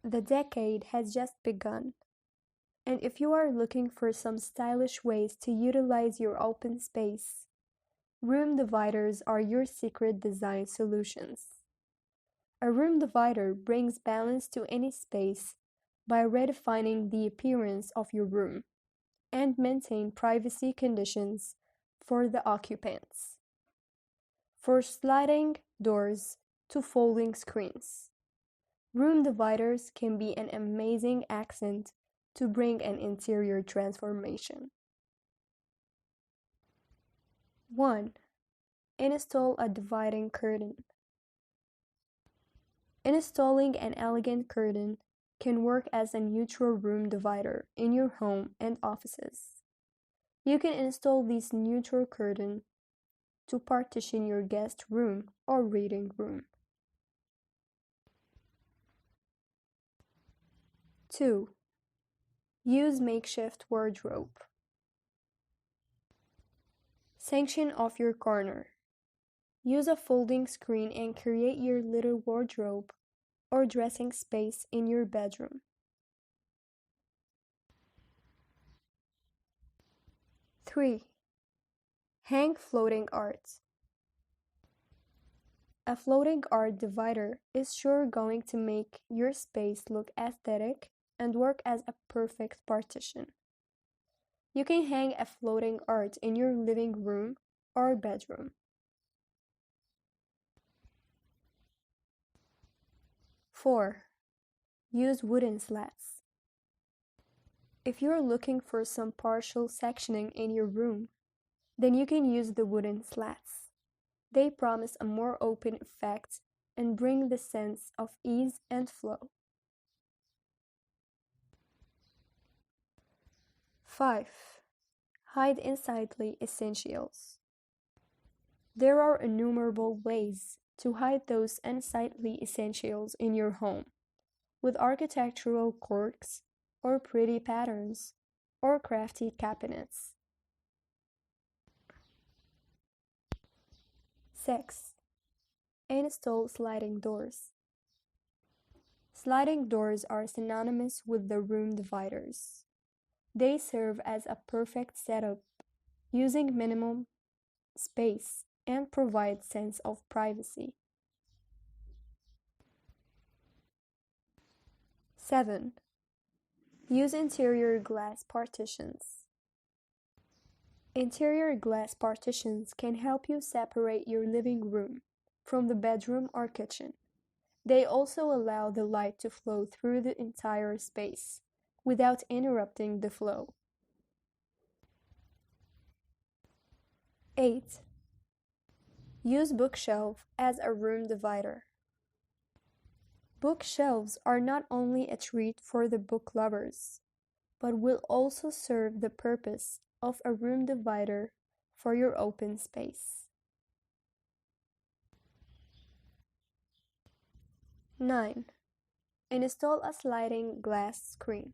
The decade has just begun, and if you are looking for some stylish ways to utilize your open space, room dividers are your secret design solutions. A room divider brings balance to any space by redefining the appearance of your room and maintain privacy conditions for the occupants. For sliding doors to folding screens, room dividers can be an amazing accent to bring an interior transformation. 1. Install a dividing curtain. Installing an elegant curtain can work as a neutral room divider in your home and offices. You can install this neutral curtain to partition your guest room or reading room. 2. Use makeshift wardrobe. Section off your corner. Use a folding screen and create your little wardrobe or dressing space in your bedroom. 3. Hang floating art. A floating art divider is sure going to make your space look aesthetic and work as a perfect partition. You can hang a floating art in your living room or bedroom. 4. Use wooden slats. If you're looking for some partial sectioning in your room, then you can use the wooden slats. They promise a more open effect and bring the sense of ease and flow. 5. Hide unsightly essentials. There are innumerable ways to hide those unsightly essentials in your home, with architectural quirks, or pretty patterns, or crafty cabinets. 6. Install sliding doors. Sliding doors are synonymous with the room dividers. They serve as a perfect setup, using minimum space and provide sense of privacy. 7. Use interior glass partitions. Interior glass partitions can help you separate your living room from the bedroom or kitchen. They also allow the light to flow through the entire space without interrupting the flow. 8. Use bookshelf as a room divider. Bookshelves are not only a treat for the book lovers, but will also serve the purpose of a room divider for your open space. 9. Install a sliding glass screen.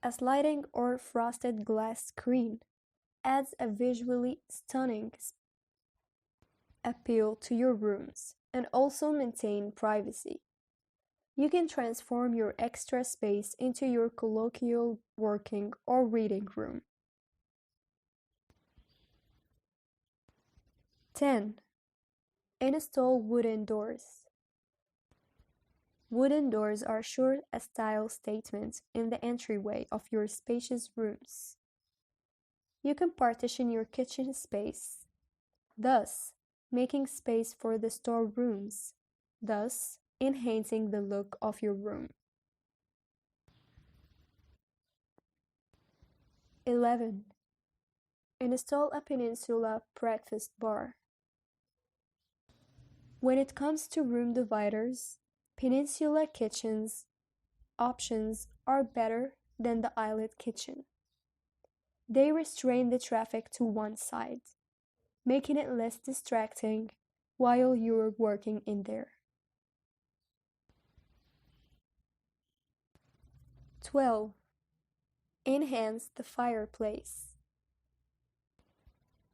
A sliding or frosted glass screen adds a visually stunning appeal to your rooms and also maintain privacy. You can transform your extra space into your colloquial working or reading room. 10. Install wooden doors. Wooden doors are sure a style statement in the entryway of your spacious rooms. You can partition your kitchen space, thus making space for the storerooms, thus enhancing the look of your room. 11. Install a peninsula breakfast bar. When it comes to room dividers, peninsula kitchens options are better than the islet kitchen. They restrain the traffic to one side, making it less distracting while you're working in there. 12. Enhance the fireplace.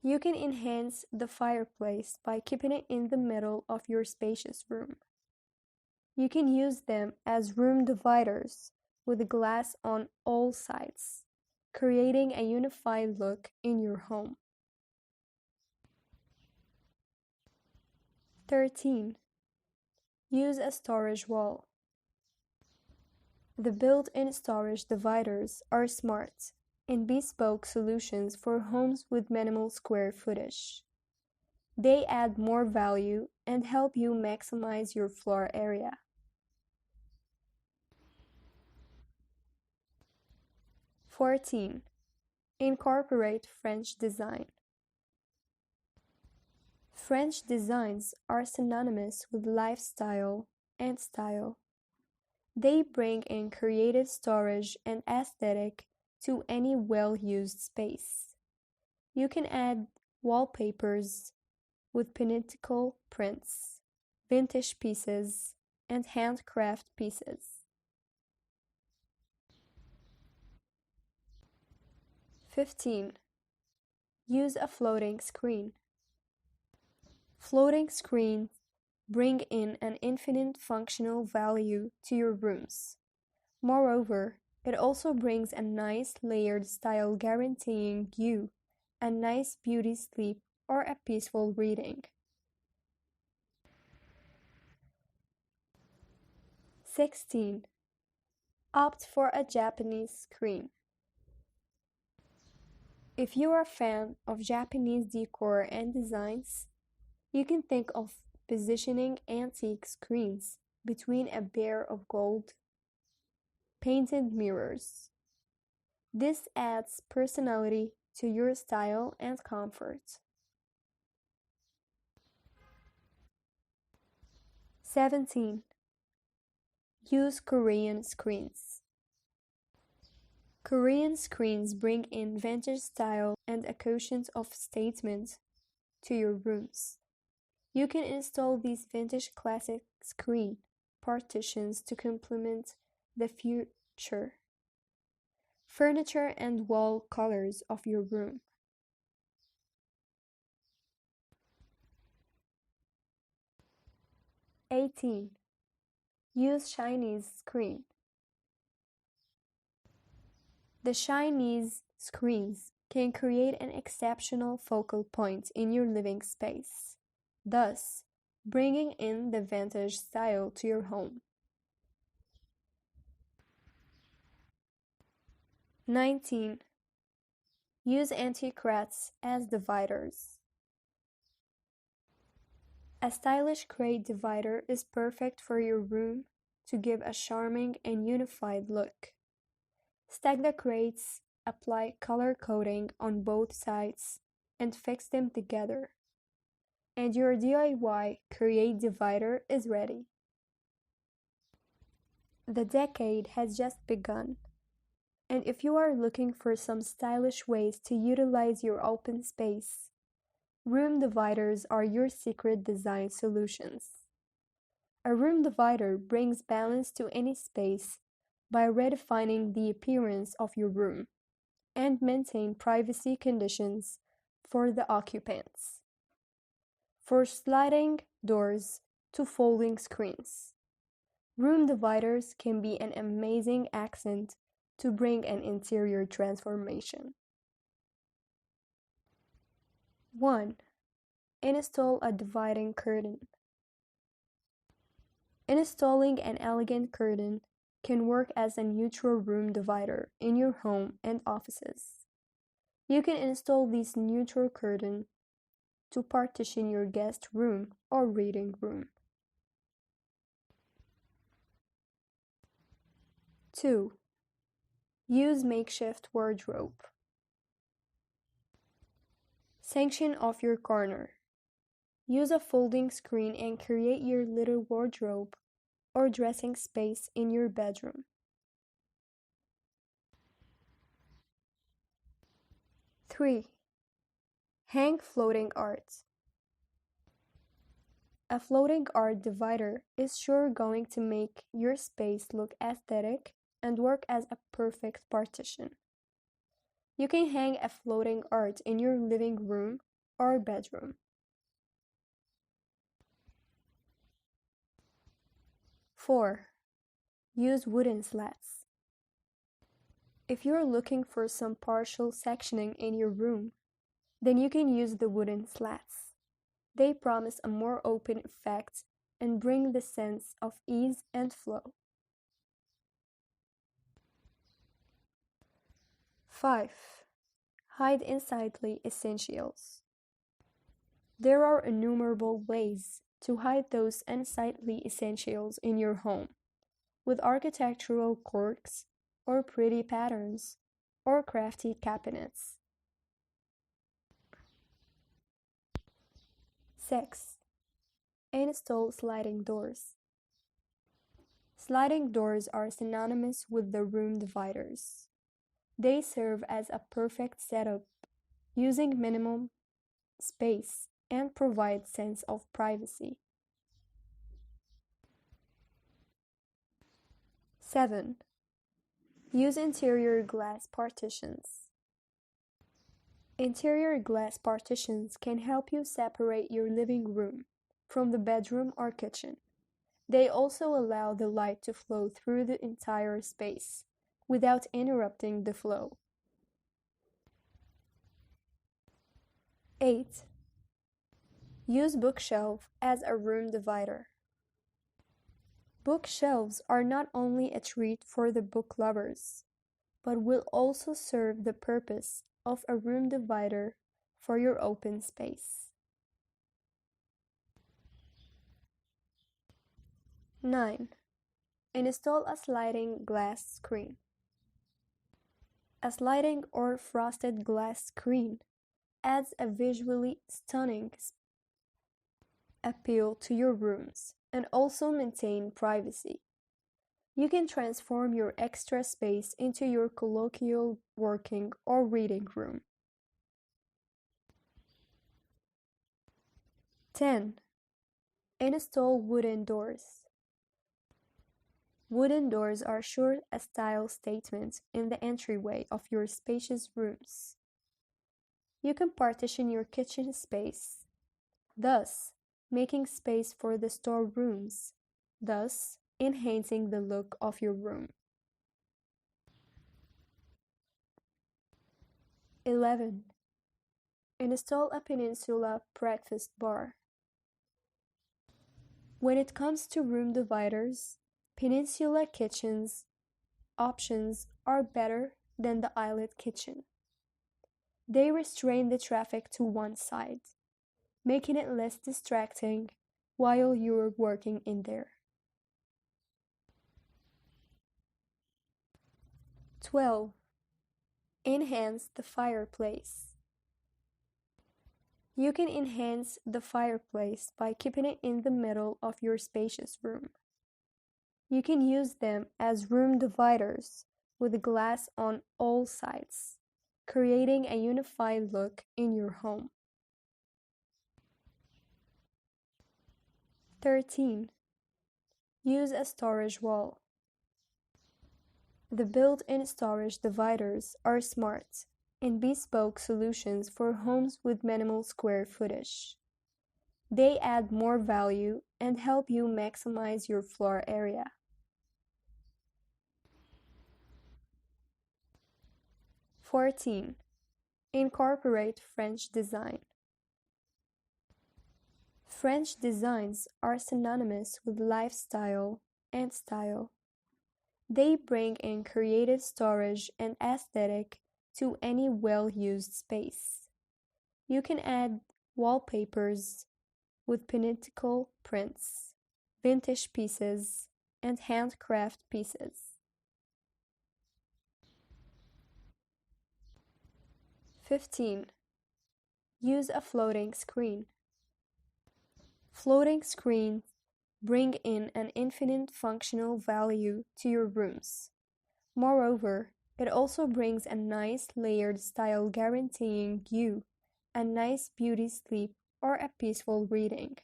You can enhance the fireplace by keeping it in the middle of your spacious room. You can use them as room dividers with glass on all sides, creating a unified look in your home. 13. Use a storage wall. The built-in storage dividers are smart and bespoke solutions for homes with minimal square footage. They add more value and help you maximize your floor area. 14. Incorporate French design. French designs are synonymous with lifestyle and style. They bring in creative storage and aesthetic to any well-used space. You can add wallpapers with pinnacle prints, vintage pieces, and handcraft pieces. 15. Use a floating screen. Floating screens bring in an infinite functional value to your rooms. Moreover, it also brings a nice layered style guaranteeing you a nice beauty sleep or a peaceful reading. 16. Opt for a Japanese screen. If you are a fan of Japanese decor and designs, you can think of positioning antique screens between a pair of gold painted mirrors. This adds personality to your style and comfort. 17. Use Korean screens. Korean screens bring in vintage style and a quotient of statement to your rooms. You can install these vintage classic screen partitions to complement the future furniture and wall colors of your room. 18. Use Chinese screen. The Chinese screens can create an exceptional focal point in your living space, thus bringing in the vintage style to your home. 19. Use anti-cracks as dividers. A stylish crate divider is perfect for your room to give a charming and unified look. Stack the crates, apply color coding on both sides, and fix them together. And your DIY crate divider is ready. The decade has just begun, and if you are looking for some stylish ways to utilize your open space, room dividers are your secret design solutions. A room divider brings balance to any space by redefining the appearance of your room and maintain privacy conditions for the occupants. For sliding doors to folding screens, room dividers can be an amazing accent to bring an interior transformation. 1. Install a dividing curtain. Installing an elegant curtain can work as a neutral room divider in your home and offices. You can install this neutral curtain to partition your guest room or reading room. 2. Use makeshift wardrobe. Section off your corner. Use a folding screen and create your little wardrobe or dressing space in your bedroom. 3. Hang floating art. A floating art divider is sure going to make your space look aesthetic and work as a perfect partition. You can hang a floating art in your living room or bedroom. 4. Use wooden slats. If you're looking for some partial sectioning in your room, then you can use the wooden slats. They promise a more open effect and bring the sense of ease and flow. 5. Hide unsightly essentials. There are innumerable ways to hide those unsightly essentials in your home, with architectural quirks, or pretty patterns, or crafty cabinets. 6. Install sliding doors. Sliding doors are synonymous with the room dividers. They serve as a perfect setup, using minimum space and provide sense of privacy. 7. Use interior glass partitions. Interior glass partitions can help you separate your living room from the bedroom or kitchen. They also allow the light to flow through the entire space without interrupting the flow. 8. Use bookshelf as a room divider. Bookshelves are not only a treat for the book lovers, but will also serve the purpose of a room divider for your open space. 9. Install a sliding glass screen. A sliding or frosted glass screen adds a visually stunning appeal to your rooms and also maintain privacy. You can transform your extra space into your colloquial working or reading room. 10. Install wooden doors. Wooden doors are sure a style statement in the entryway of your spacious rooms. You can partition your kitchen space, thus making space for the storerooms, thus enhancing the look of your room. 11. Install a peninsula breakfast bar. When it comes to room dividers, peninsula kitchens options are better than the islet kitchen. They restrain the traffic to one side, making it less distracting while you're working in there. 12. Enhance the fireplace. You can enhance the fireplace by keeping it in the middle of your spacious room. You can use them as room dividers with glass on all sides, creating a unified look in your home. 13. Use a storage wall. The built-in storage dividers are smart and bespoke solutions for homes with minimal square footage. They add more value and help you maximize your floor area. 14. Incorporate French design. French designs are synonymous with lifestyle and style. They bring in creative storage and aesthetic to any well-used space. You can add wallpapers with pinnacle prints, vintage pieces, and handcraft pieces. 15. Use a floating screen. Floating screens bring in an infinite functional value to your rooms. Moreover, it also brings a nice layered style guaranteeing you a nice beauty sleep or a peaceful reading.